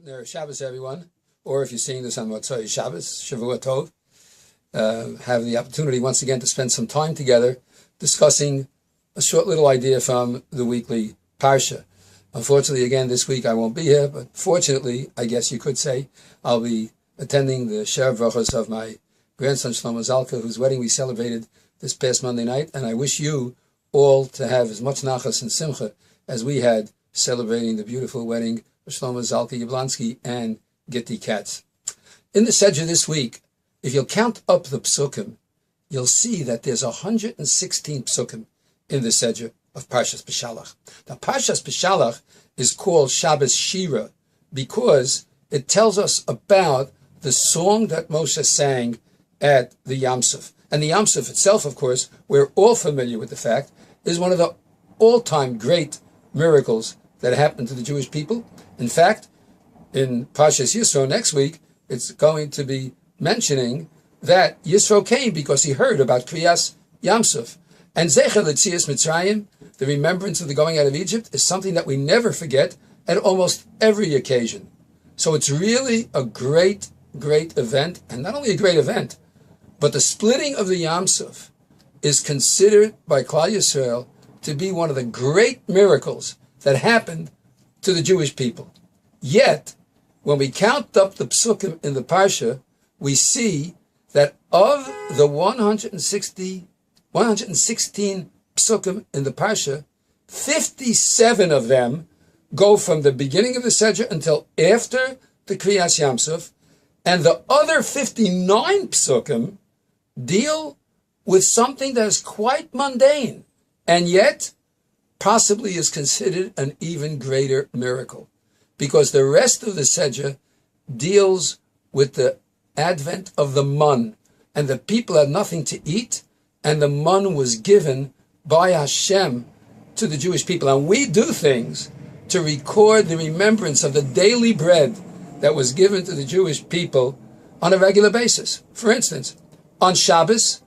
Erev Shabbos, everyone. Or if you're seeing this on Motzei Shabbos, Shavua Tov, have the opportunity once again to spend some time together discussing a short little idea from the weekly Parsha. Unfortunately, again, this week I won't be here, but fortunately, I guess you could say, I'll be attending the Sherav Brachos of my grandson Shlomo Zalka, whose wedding we celebrated this past Monday night, and I wish you all to have as much nachas and simcha as we had celebrating the beautiful wedding of Shlomo Zalka Yablonsky and Gitti Katz. In the Sedger this week, if you'll count up the psukim, you'll see that there's 116 psukim in the Sedger of Parshas Beshalach. Now, Parshas Beshalach is called Shabbos Shira because it tells us about the song that Moshe sang at the Yam Suf. And the Yam Suf itself, of course, we're all familiar with the fact, is one of the all-time great miracles that happened to the Jewish people. In fact, in Parshas Yisro next week, it's going to be mentioning that Yisro came because he heard about Kriyas Yam Suf. And Zecher L'Tzias Mitzrayim, the remembrance of the going out of Egypt, is something that we never forget at almost every occasion. So it's really a great, great event, and not only a great event, but the splitting of the Yam Suf is considered by Klal Yisrael to be one of the great miracles that happened to the Jewish people. Yet, when we count up the psukim in the Parsha, we see that of the 116 psukim in the Parsha, 57 of them go from the beginning of the Sedger until after the Kriyas Yam Suf, and the other 59 psukim deal with something that is quite mundane, and yet possibly is considered an even greater miracle, because the rest of the Sedger deals with the advent of the mun, and the people had nothing to eat, and the mun was given by Hashem to the Jewish people. And we do things to record the remembrance of the daily bread that was given to the Jewish people on a regular basis. For instance, on Shabbos,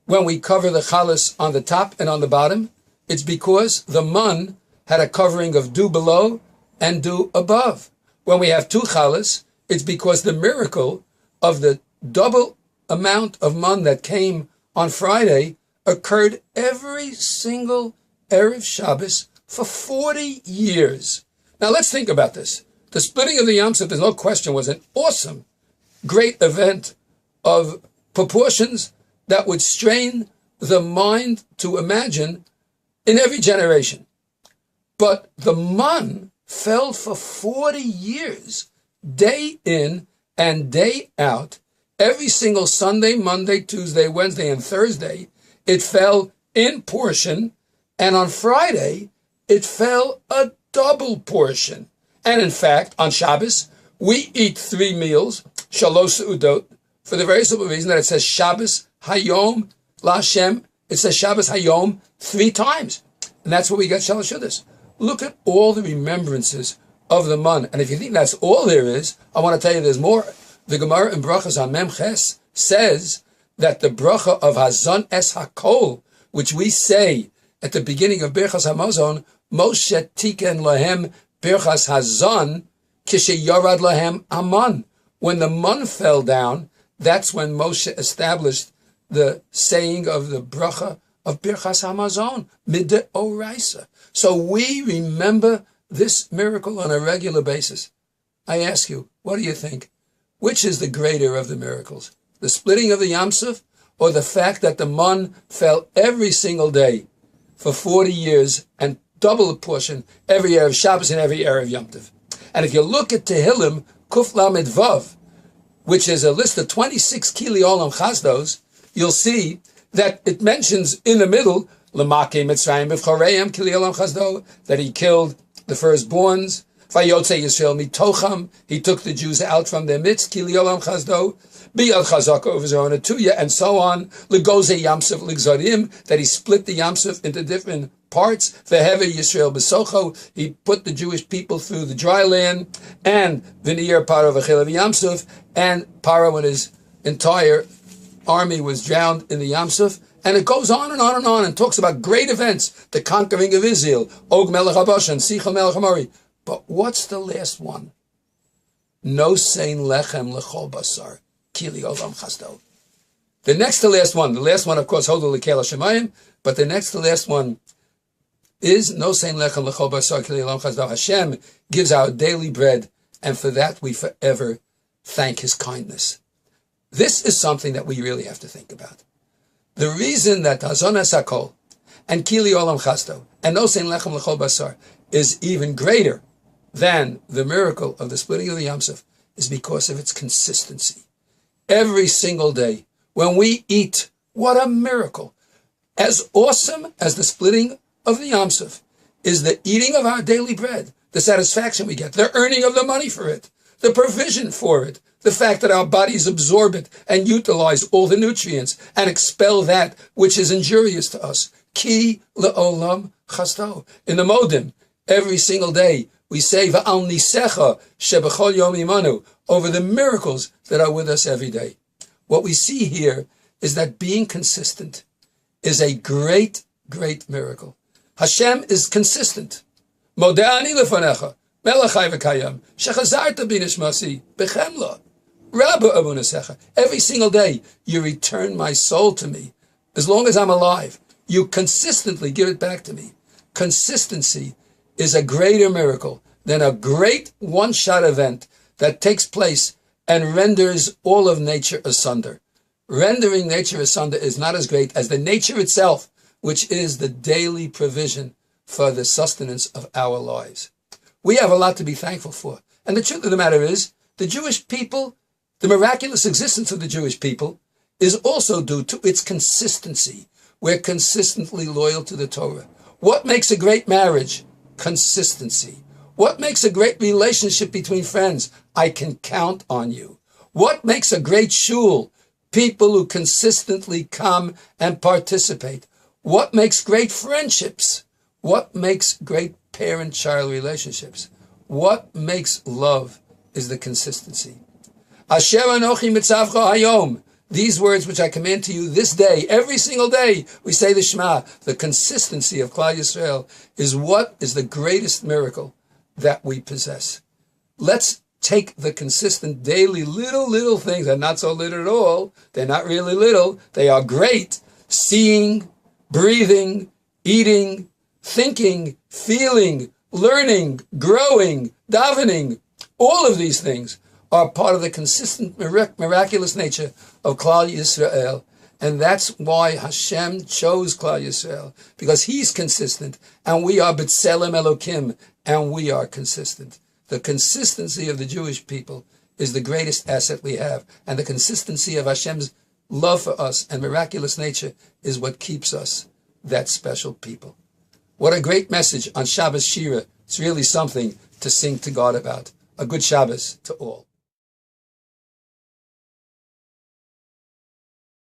when we cover the chalas on the top and on the bottom, it's because the mun had a covering of dew below and dew above. When we have two chalas, it's because the miracle of the double amount of mun that came on Friday occurred every single Erev Shabbos for 40 years. Now let's think about this. The splitting of the Yam Suf, there's no question, was an awesome, great event of proportions that would strain the mind to imagine in every generation. But the mun fell for 40 years, day in and day out. Every single Sunday, Monday, Tuesday, Wednesday, and Thursday, it fell in portion. And on Friday, it fell a double portion. And in fact, on Shabbos, we eat 3 meals, shalosh seudot, for the very simple reason that it says Shabbos Hayom LaHashem. It says Shabbos Hayom 3 times. And that's where we get Shalosh Seudos. Look at all the remembrances of the mun. And if you think that's all there is, I want to tell you there's more. The Gemara in Brachas on Mem Ches says that the bracha of Hazon Es HaKol, which we say at the beginning of Birchas HaMazon, Moshe Tiken Lahem Birchas Hazon Kishe Yorad Lahem Aman. When the mun fell down, that's when Moshe established the saying of the bracha of Birchas HaMazon, Midde Oraisa. So we remember this miracle on a regular basis. I ask you, what do you think? Which is the greater of the miracles? The splitting of the Yam Suf, or the fact that the mun fell every single day for 40 years and double the portion every Erev Shabbos and every Erev Yom Tov? And if you look at Tehillim, Kuf Lamed Vav, which is a list of 26 Kili Olam Chazdos, you'll see that it mentions in the middle, L'makei Mitzrayim b'choreim Kili Olam Chazdo, that he killed the firstborns. Vayotze Yisrael mitocham, he took the Jews out from their midst, Kili Olam Chazdo, Biyad Chazaka over Zerona Tuya, and so on. L'goze Yam Suf l'gzarim, that he split the Yam Suf into different parts. V'hever Yisrael b'socho, he put the Jewish people through the dry land, and V'niyar Paro v'chilav Yam Suf, and Paro and his entire army was drowned in the Yam Suf. And it goes on and on and on and talks about great events, the conquering of Israel, Og Melech HaBashan, Sicha Melech HaMori. But what's the last one? No sein lechem lechol basar, kili olam chasto. The next to last one, of course, Hodu Lekel Hashemayim, but the next to last one is no sein lechem lechol basar, kili olam chasto. Hashem gives our daily bread, and for that we forever thank His kindness. This is something that we really have to think about. The reason that Hazon Sakol and Kili Olam Chasto and No Sein Lechem Lechol Basar is even greater than the miracle of the splitting of the Yam Suf is because of its consistency. Every single day, when we eat, what a miracle. As awesome as the splitting of the Yam Suf is the eating of our daily bread, the satisfaction we get, the earning of the money for it, the provision for it, the fact that our bodies absorb it and utilize all the nutrients and expel that which is injurious to us. Ki le'olam chasto. In the Modim, every single day, we say Va'al nisecha shebechol yom imanu, over the miracles that are with us every day. What we see here is that being consistent is a great, great miracle. Hashem is consistent. Moda'ani lefanecha, melachai v'kayam, shechazarta binishmasi, bechemla. Rabbi abunasecha. Every single day, you return my soul to me. As long as I'm alive, you consistently give it back to me. Consistency is a greater miracle than a great one-shot event that takes place and renders all of nature asunder. Rendering nature asunder is not as great as the nature itself, which is the daily provision for the sustenance of our lives. We have a lot to be thankful for. And the truth of the matter is, the Jewish people, the miraculous existence of the Jewish people is also due to its consistency. We're consistently loyal to the Torah. What makes a great marriage? Consistency. What makes a great relationship between friends? I can count on you. What makes a great shul? People who consistently come and participate. What makes great friendships? What makes great parent-child relationships? What makes love is the consistency. Asher anochi mitzavcha hayom. These words which I command to you this day, every single day, we say the Shema. The consistency of Klal Yisrael is what is the greatest miracle that we possess. Let's take the consistent daily little things. They're not so little at all. They're not really little. They are great. Seeing, breathing, eating, thinking, feeling, learning, growing, davening. All of these things are part of the consistent, miraculous nature of Klal Yisrael. And that's why Hashem chose Klal Yisrael, because He's consistent, and we are B'Tselem Elokim, and we are consistent. The consistency of the Jewish people is the greatest asset we have, and the consistency of Hashem's love for us and miraculous nature is what keeps us that special people. What a great message on Shabbos Shira. It's really something to sing to God about. A good Shabbos to all.